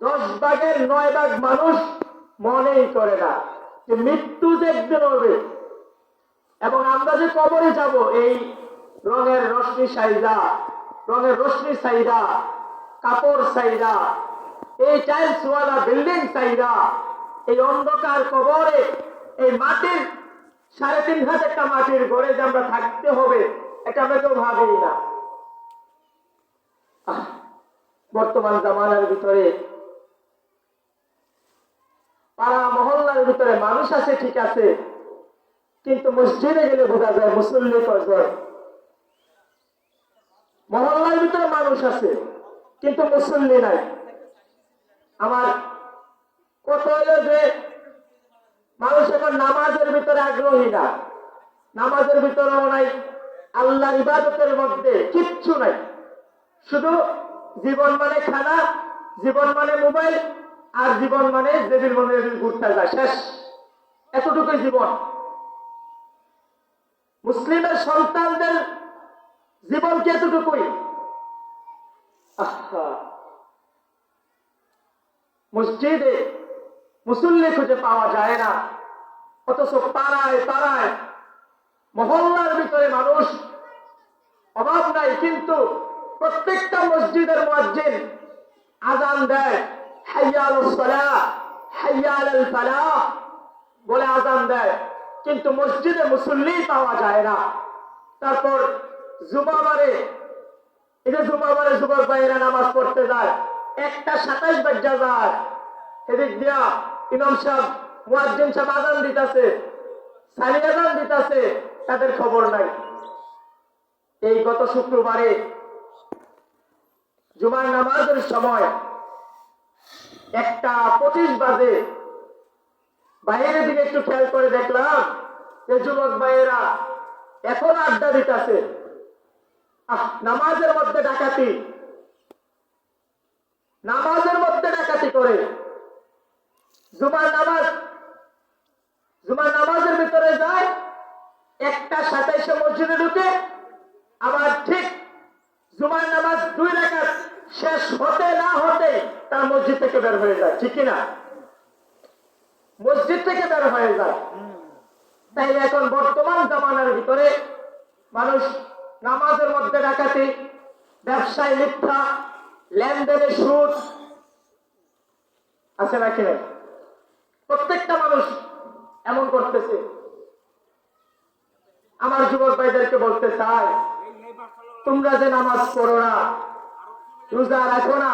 10 ভাগের 9 ভাগ মানুষ মনেই করে না যে মৃত্যু যে একদিন হবে এবং আমরা যে কবরে যাব এই রঙের রশ্মি সাইরা কাপড় সাইরা এই টাইলসওয়ালা বিল্ডিং সাইরা এই অন্ধকার কবরে এই মাটির 3.5 হাত একটা মাটির ঘরে যে আমরা থাকতে হবে এটা আমরা কেউ ভাবি না। বর্তমান জামানার ভিতরে পাড়া মহল্লার ভিতরে মানুষ আছে ঠিক আছে, কিন্তু মসজিদে গেলে বোঝা যায় মুসল্লি কয়জন। মহল্লার ভিতরে মানুষ আছে কিন্তু মুসল্লি নাই। আমার কত হলো যে মানুষ এখন নামাজের ভিতরে আগ্রহী না, নামাজের ভিতরেও নাই, আল্লাহর ইবাদতের মধ্যে কিচ্ছু নাই। শুধু জীবন মানে খানা, জীবন মানে মোবাইল, আর জীবন মানে যেদিন মনে ঘুরতে যায় শেষ, এতটুকুই জীবন। মুসলিমের সন্তানদের জীবন কি এতটুকুই? মসজিদে মুসল্লি খুঁজে পাওয়া যায় না, অথচ পাড়ায় পাড়ায় মহল্লার ভিতরে মানুষ অভাব নাই, কিন্তু প্রত্যেকটা মসজিদের মুয়াজ্জিন আযান দেয়, হাইয়া আলাস সালাহ হাইয়া আলাল ফালাহ বলে আযান দেয়, কিন্তু মসজিদে মুসল্লি পাওয়া যায় না। তারপর জুমাবারে, এই যে জুমাবারে যুবক ভাইয়েরা নামাজ পড়তে যায়, 1:27 বাজে যায়, এদিক দিয়া ইমাম সাহেব মুয়াজ্জিন সাহেব আযান দিতেছে, সানি আযান দিতেছে, তাদের খবর নাই। এই গত শুক্রবারে জুমার নামাজের সময় 1:25 বাজে বাইরের দিকে একটু খেয়াল করে দেখলাম যে যুবক ভাইয়েরা এখন আড্ডা দিতেছে। নামাজের মধ্যে ডাকাতি, নামাজের মধ্যে ডাকাতি করে। জুমার নামাজের ভিতরে যায়, 1:27 মসজিদে ঢুকে, আবার ঠিক জুমার নামাজ 2 রাকাত শেষ হতে না হতে তার মসজিদ থেকে বের হয়ে যায়, ঠিক কিনা? মসজিদ থেকে বের হয়ে যায়। তাই এখন বর্তমান জামানার ভিতরে মানুষ নামাজের মধ্যে ডাকাতি, ব্যবসায় মিথ্যা, লেনদেনে সুদ আছে নাকি নাই? প্রত্যেকটা মানুষ এমন করতেছে। আমার যুবক ভাইদেরকে বলতে চাই, তোমরা যে নামাজ পড়ো না, রোজা রাখো না,